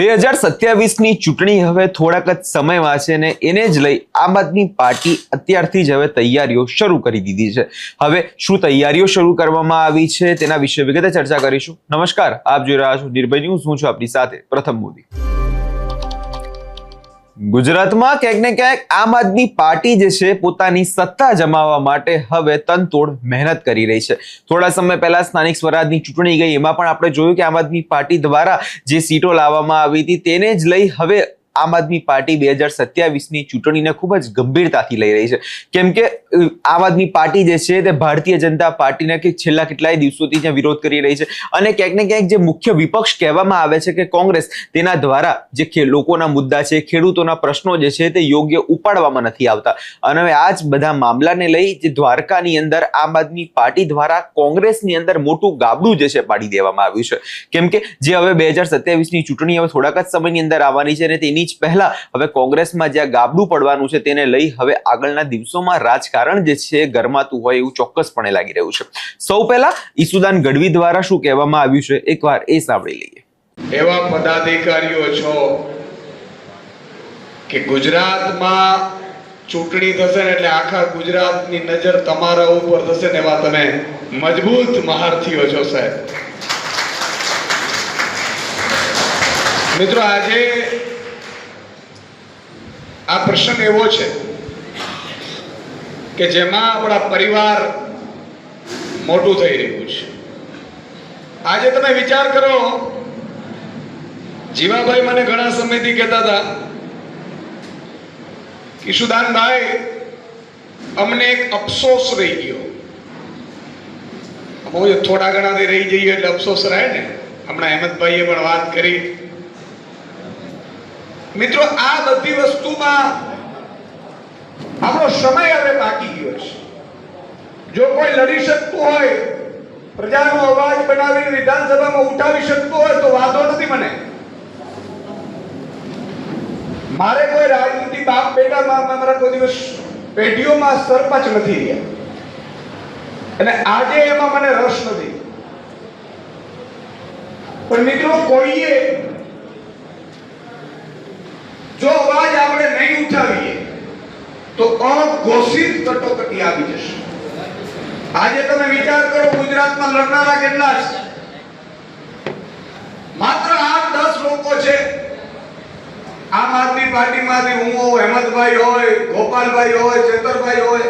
2027ની ચૂંટણી હવે થોડાક જ સમયમાં છે ને એને જ લઈ આમ આદમી પાર્ટી અત્યારથી જ હવે તૈયારીઓ શરૂ કરી દીધી છે। હવે શું તૈયારીઓ શરૂ કરવામાં આવી છે તેના વિશે વિગતે ચર્ચા કરીશું। નમસ્કાર, આપ જોઈ રહ્યા છો નિર્ભય ન્યૂઝ, હું છું આપની સાથે પ્રથમ મોદી। ગુજરાતમાં ક્યાંક ને ક્યાંક આમ આદમી પાર્ટી જે છે પોતાની સત્તા જમાવવા માટે હવે તનતોડ મહેનત કરી રહી છે। થોડા સમય પહેલા સ્થાનિક સ્વરાજની ચૂંટણી ગઈ, એમાં પણ આપણે જોયું કે આમ આદમી પાર્ટી દ્વારા જે સીટો લાવવામાં આવી હતી તેને જ લઈ હવે આમ આદમી પાર્ટી 2027ની ચૂંટણીને ખૂબ જ ગંભીરતાથી લઈ રહી છે, કેમ કે આમ આદમી પાર્ટી જે છે તે ભારતીય જનતા પાર્ટીને કે છેલ્લા કેટલાય દિવસોથી ત્યાં વિરોધ કરી રહી છે અને ક્યાંક ને ક્યાંક જે મુખ્ય વિપક્ષ કહેવામાં આવે છે કે કોંગ્રેસ, તેના દ્વારા જે લોકોના મુદ્દા છે, ખેડૂતોના પ્રશ્નો જે છે તે યોગ્ય ઉપાડવામાં નથી આવતા। અને હવે આ જ બધા મામલાને લઈ જે દ્વારકાની અંદર આમ આદમી પાર્ટી દ્વારા કોંગ્રેસની અંદર મોટું ગાબડું જે છે પાડી દેવામાં આવ્યું છે, કેમ કે જે હવે 2027ની ચૂંટણી હવે થોડાક જ સમયની અંદર આવવાની છે અને તેની પહેલા હવે કોંગ્રેસમાં જ્યાં ગાબડું પડવાનું છે તેને લઈ હવે આગળના દિવસોમાં રાજકારણ જે છે ગરમાતું હોય એવું ચોક્કસપણે લાગી રહ્યું છે। સૌ પહેલા ઈસુદાન ગઢવી દ્વારા શું કહેવામાં આવ્યું છે એકવાર એ સાંભળી લઈએ। એવા પદાધિકારીઓ છો કે ગુજરાતમાં ચૂંટણી થશે ને એટલે આખા ગુજરાતની નજર તમારા ઉપર થશે ને એવા તમે મજબૂત મહારથીઓ છો સાહેબ। મિત્રો, આજે આ પ્રશ્ન એવો છે કે જેમાં આપણા પરિવાર મોટું થઈ રહ્યું છે। આજે તમે વિચાર કરો, જીવાભાઈ મને ઘણા સમયથી કહેતા હતા કે ઈશુદાનભાઈ, અમને એક અફસોસ રહી ગયો। થોડા ઘણાથી રહી જઈએ એટલે અફસોસ રહે ને। હમણાં હેમંતભાઈએ પણ વાત કરી। મિત્રો, આ બધી વસ્તુમાં આપણો સમય હવે બાકી ગયો છે। જો કોઈ લડી શકતું હોય, પ્રજાનો અવાજ બનાવીને વિધાનસભામાં ઉઠાવી શકતું હોય તો વાંધો નથી મને। મારે કોઈ રાજનીતિ બાપ બેટામાં મારા કોઈ દિવસ પેઢીઓમાં સરપંચ નથી રહ્યા અને આજે એમાં મને રસ નથી। પણ મિત્રો, કોઈએ જો અવાજ આપણે નહીં ઉઠાવીએ તો અઘોષિત કટોકટી આવી જશે। આજે તમે વિચાર કરો, ગુજરાતમાં લડનારા કેટલા છે? માત્ર 8-10 લોકો છે। આમ આદમી પાર્ટીમાંથી હું હોય, હેમંતભાઈ હોય, ગોપાલભાઈ હોય, ચેતરભાઈ હોય,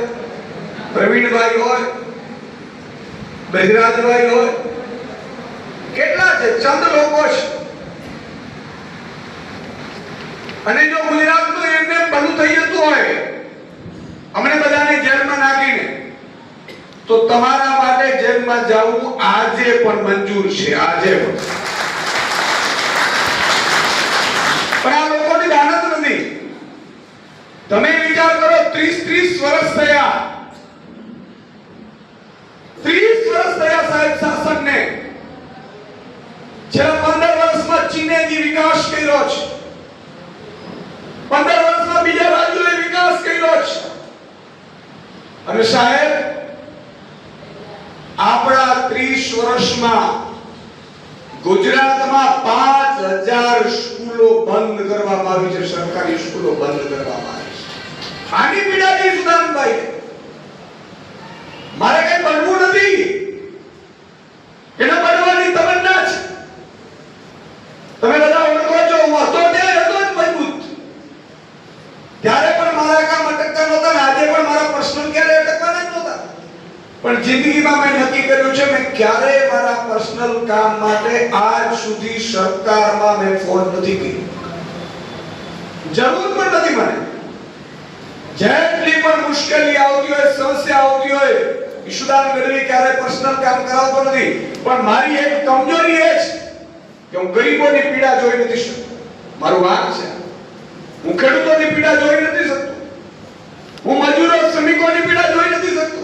પ્રવીણભાઈ હોય, બજરાજભાઈ હોય, કેટલા છે? ચંદ લોકો છે। અને જો ગુજરાતનું એમને ભલું થઈ જતું હોય અમને બધાને જેલમાં નાખીને, તો તમારા માટે જેલમાં જવું આજે પણ મંજૂર છે। આજે પણ આ લોકોની દાનત નથી। તમે વિચાર કરો, 30 વર્ષ થયા, 30 વર્ષ થયા સાહેબ શાસનને। છેલ્લા 15 વર્ષમાં ચીને જે વિકાસ કર્યો છે, 15 વર્ષમાં બીજા રાજ્યોએ વિકાસ કર્યો છે। અને સાહેબ, આપણા 30 વર્ષમાં ગુજરાતમાં 5000 સ્કૂલો બંધ કરવામાં આવી છે। સરકારી સ્કૂલો બંધ કરવામાં આવી છે। આની પીડા છે સુદાનભાઈ। મારે કઈ બનવું નથી, એના બનવાની તમન્ના છે। તમે બધા ઓળખો છો, હું હતો ત્યારે હતો જ મજબૂત। ત્યારે પણ મારા કામ અટકતા નહોતા ને આજે પણ મારા પર્સનલ ક્યારે અટકવાના જ નહોતા। પણ જિંદગીમાં મેં નક્કી કર્યું છે, મેં ક્યારે મારા પર્સનલ કામ માટે આજ સુધી સરકારમાં મેં ફોન નથી કર્યો। જરૂર પણ નથી મને। જેટલી પણ મુશ્કેલી આવતી હોય, સમસ્યા આવતી હોય, ઈશુદાન ગઢવી ક્યારે પર્સનલ કામ કરાવતો નથી। પણ મારી એક કમજોરી એ છે કે હું ગરીબોની પીડા જોઈ નથી શકતો। મારું વાંક છે। હું ખેડૂતોની પીડા જોઈ નથી શકતો। હું મજૂરો, શ્રમિકોની પીડા જોઈ નથી શકતો।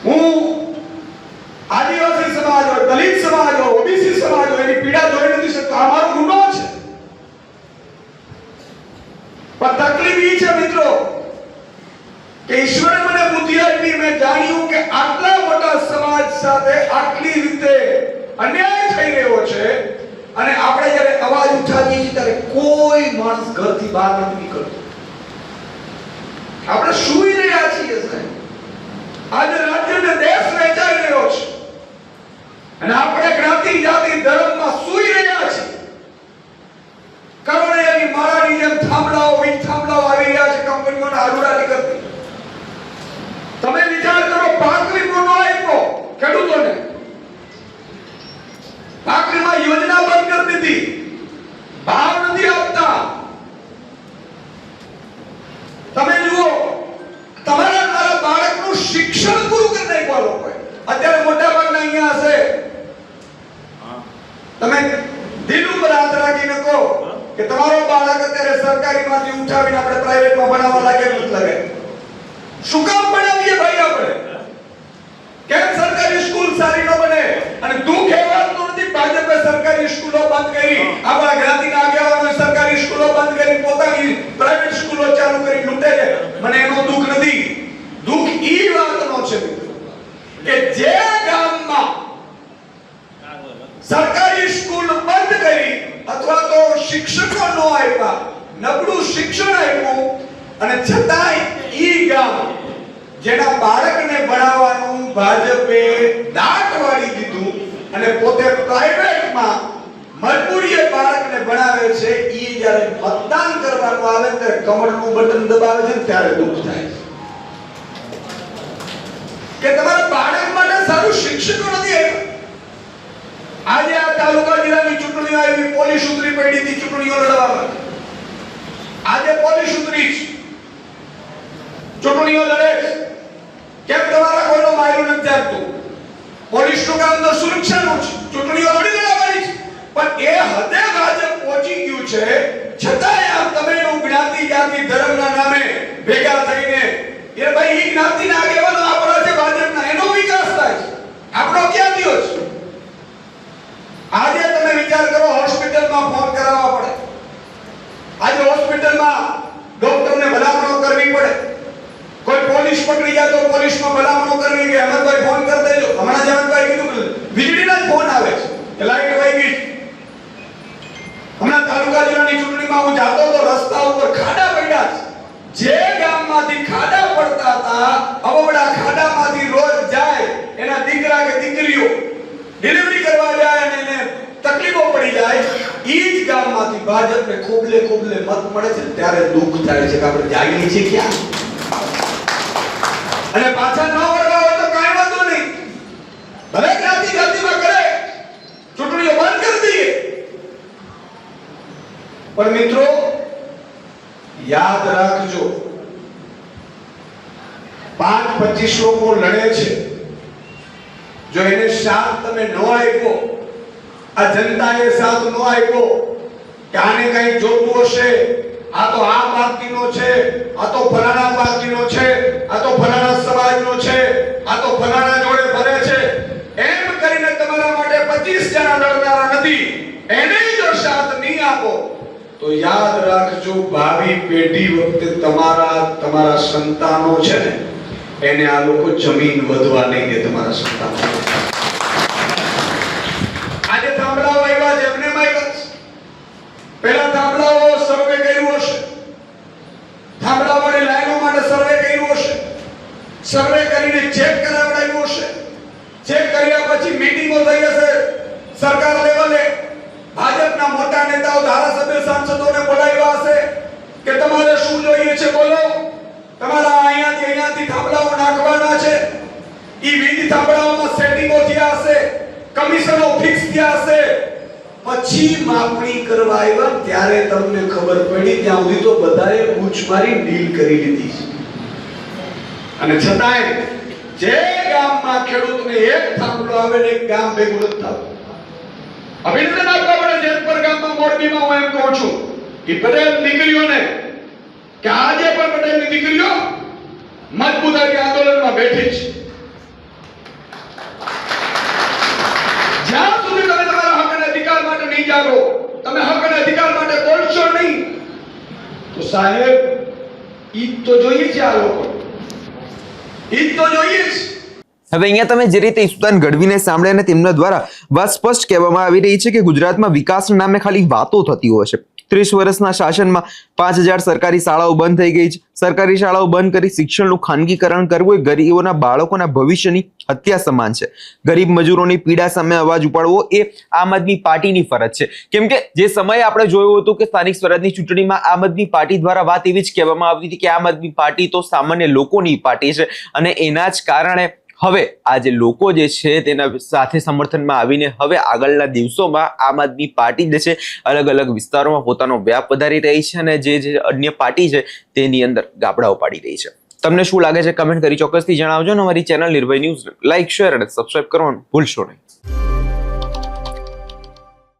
હું આદિવાસી સમાજ હોય, દલિત સમાજ હોય, ઓબીસી સમાજ હોય, એની પીડા જોઈ નથી શકતો। આ મારો ગુનો છે। પણ તકલીફ એ છે મિત્રો કે ઈશ્વરે મને બુદ્ધિ આપી। મેં જાણ્યું કે આટલા મોટા સમાજ સાથે આટલી રીતે અન્યાય થઈ રહ્યો છે અને આપણે જ્યારે અવાજ ઉઠાવીએ છીએ ત્યારે કોઈ માણસ ઘરથી બહાર નથી નીકળતો. આપણે સુઈ રહ્યા છીએ સાહેબ. આજે રાજ્ય ને દેશ વેચાઈ રહ્યો છે અને આપણે જ્ઞાતિ જાતિ ધર્મમાં સુઈ રહ્યા છીએ. કરોડિયાની માળાની જેમ થાંભલાઓ વીજ થાંભલાઓ આવી રહ્યા છે કંપનીઓના આડુડાની કરતી. તમે વિચાર કરો, પાક વીમો નો આપ્યો ખેડૂતોને, પાક વીમા યોજના બંધ કરી દીધી, ભાવ નથી આપતા. તમે જુઓ, તમારા મારા બાળકનું શિક્ષણ પૂરું કરી નાખ્યું લોકોએ. અત્યારે મોટા ભાગના અહીંયા હશે, તમે દિલ ઉપર હાથ રાખીને કહો કે તમારો બાળક અત્યારે સરકારીમાંથી ઉઠાવીને આપણે પ્રાઇવેટમાં ભણાવવા લાગે નથી લાગે? શું કામ ભણાવીએ ભાઈ આપણે? કેમ સરકારી સ્કૂલ સારી ન બને? અને દુઃખ એ વાતનું નથી ભાજપે સરકારી સ્કૂલો બંધ કરી, આપણા જ્ઞાતિના આગેવાનોએ સરકારી સ્કૂલો બંધ કરી પોતાની પ્રાઇવેટ સ્કૂલો ચાલુ કરી લૂંટે છે. મને એનો દુઃખ નથી. દુઃખ ઈ વાતનો છે કે જે ગામમાં સરકારી સ્કૂલ બંધ કરી અથવા તો શિક્ષકો ન આપ્યા, નબળું શિક્ષણ આપ્યું, અને છતાંય ઈ ગામ જેના બાળકને ભણાવવાનું ભાજપે દાટ વાળી દીધું અને પોતે પ્રાઇવેટમાં મજબૂરીએ બાળકને ભણાવે છે, ઈ જ્યારે મતદાન કરવાનું આવે ત્યારે કમળનું બટન દબાવે છે ત્યારે દુઃખ થાય છે કે તમારા બાળક માટે સારું શિક્ષકો નથી આપ્યા. આજે આ તાલુકા જિલ્લાની ચૂંટણીઓ આવી, પોલીસ ઉતરી પડી હતી ચૂંટણીઓ લડવા માટે. આજે પોલીસ ઉતરી ચૂંટણીઓ લડે છે. કેમ? તમારા કોઈનો માર્યું નથી આપતું. પોલીસનું કામ તો સુરક્ષાનું છે, ચૂંટણીઓ લડી લડવાની છે. પણ એ હદે ભાજપ પહોંચી ગયું છે, છતાંય આમ તમે જ્ઞાતિ જાતિ ધર્મના નામે ભેગા થઈને એ ભાઈ ઈ જ્ઞાતિના આગેવાનો આપણા છે ભાજપના, એનો વિકાસ થાય છે, આપણો ક્યાં થયો છે? આજે તમે વિચાર કરો, હોસ્પિટલમાં ફોન કરાવવા પડે. આજે હોસ્પિટલમાં ડોક્ટરને ભલામણો કરવી પડે. કોઈ પોલીસ પકડી જાય તો પોલીસમાં ભલામણો કરવી કે અમરભાઈ ફોન કરી દેજો. હમણાં જયંતભાઈ કીધું વીજળીના જ ફોન આવે છે કે લાઈટ વહી ગઈ. હમણાં તાલુકા જિલ્લાની ચૂંટણીમાં હું જાતો તો રસ્તા ઉપર ખાડા પડ્યા છે. જે ગામમાંથી ખાડા પડતા હતા, અવવડા ખાડામાંથી રોજ જાય એના દીકરા કે દીકરીઓ ડિલિવરી કરવા જાય અને એને તકલીફો પડી જાય, ઈ જ ગામમાંથી ભાજપને ખોબલે ખોબલે મત મળે છે ત્યારે દુઃખ થાય છે કે આપણે જાગીએ છીએ ક્યાં? અને પાછા ન વળવા હોય તો કાંઈ વાંધો નહીં, ભલે જ્ઞાતિ જાતિમાં કરે, ચૂંટણીઓ બંધ કરી દઈએ. પણ મિત્રો યાદ રાખજો, 5-25 લોકો લડે છે, જો એને સાથ તમે ન આપ્યો, આ જનતાએ સાથ ન આપ્યો કે આને કઈ જોતું હશે, આ તો આ પાર્ટીનો છે, આ તો ફલાણા પાર્ટીનો છે, આ તો ફલાણા સમાજનો છે, આ તો ફલાણા જોડે ફરે છે, એમ કરીને તમારા માટે 25 જણા લડનારા નથી, એને જો સાથ નહીં આપો તો યાદ રાખજો, ભાવિ પેઢી વખતે તમારા સંતાનો છે ને એને આ લોકો જમીન વધવા નહીં દે. તમારા સંતાનો આજે થાંભલાઓ આવ્યા છે, એમને આવ્યા છે. પહેલા થાંભલાઓ સર્વે કર્યું હશે, થાંભલાઓની લાઈનો માટે સર્વે કર્યું હશે, સર્વે કરીને ચેક કરાવડાવ્યું હશે, ચેક કર્યા પછી મીટિંગો થઈ હશે સરકાર લેવલે, ભાજપના મોટા નેતાઓ ધારાસભ્ય સાંસદોને બોલાવ્યા હશે કે તમારે શું જોઈએ છે બોલો, તમારા અહીંયાથી થાંભલાઓ નાખવાના છે. ઈ વીજ થાંભલાઓમાં સેટિંગો થયા હશે, કમિશનો ફિક્સ થયા હશે, પછી માપણી કરવા આવ્યા ત્યારે તમને ખબર પડી, ત્યાં સુધી તો બધાએ પૂછ મારી ડીલ કરી લીધી છે. અને છતાંય જે ગામમાં ખેડૂતને એક થાંભલો આવે ને એક ગામ ભેગું નથી થતું. અભિનંદન આપવા પડે જેતપર ગામમાં, મોરબીમાં હું એમ કહું છું કે પટેલ દીકરીઓને કે આજે પણ પટેલની દીકરીઓ મજબૂતાઈ આંદોલનમાં બેઠી છે. જ્યાં સુધી તમે તમારા હક અને અધિકાર માટે નહીં જાગો, તમે હક અને અધિકાર માટે બોલશો નહીં, તો સાહેબ ઈ તો જોઈએ છે, આ લોકો ઈ તો જોઈએ છે. હવે અહીંયા તમે જે રીતે ઈસુદાન ગઢવીને સાંભળ્યા અને તેમના દ્વારા વાત સ્પષ્ટ કહેવામાં આવી રહી છે કે ગુજરાતમાં વિકાસના નામે ખાલી વાતો થતી હોય છે. 30 વર્ષના શાસનમાં 5000 સરકારી શાળાઓ બંધ થઈ ગઈ છે. સરકારી શાળાઓ બંધ કરી શિક્ષણનું ખાનગીકરણ કરવું એ ગરીબોના બાળકોના ભવિષ્યની હત્યા સમાન છે. ગરીબ મજૂરોની પીડા સામે અવાજ ઉપાડવો એ આમ આદમી પાર્ટીની ફરજ છે. કેમ કે જે સમયે આપણે જોયું હતું કે સ્થાનિક સ્વરાજની ચૂંટણીમાં આમ આદમી પાર્ટી દ્વારા વાત એવી જ કહેવામાં આવતી હતી કે આમ આદમી પાર્ટી તો સામાન્ય લોકોની પાર્ટી છે અને એના જ કારણે હવે આ જે લોકો જે છે તેના સાથે સમર્થનમાં આવીને હવે આગળના દિવસોમાં આમ આદમી પાર્ટી જે છે અલગ અલગ વિસ્તારોમાં પોતાનો વ્યાપ વધારી રહી છે અને જે અન્ય પાર્ટી છે તેની અંદર ગાબડાઓ પાડી રહી છે. તમને શું લાગે છે કમેન્ટ કરી ચોક્કસથી જણાવજો અને અમારી ચેનલ નિર્ભય ન્યૂઝ લાઈક શેર અને સબસ્ક્રાઇબ કરવાનું ભૂલશો નહીં.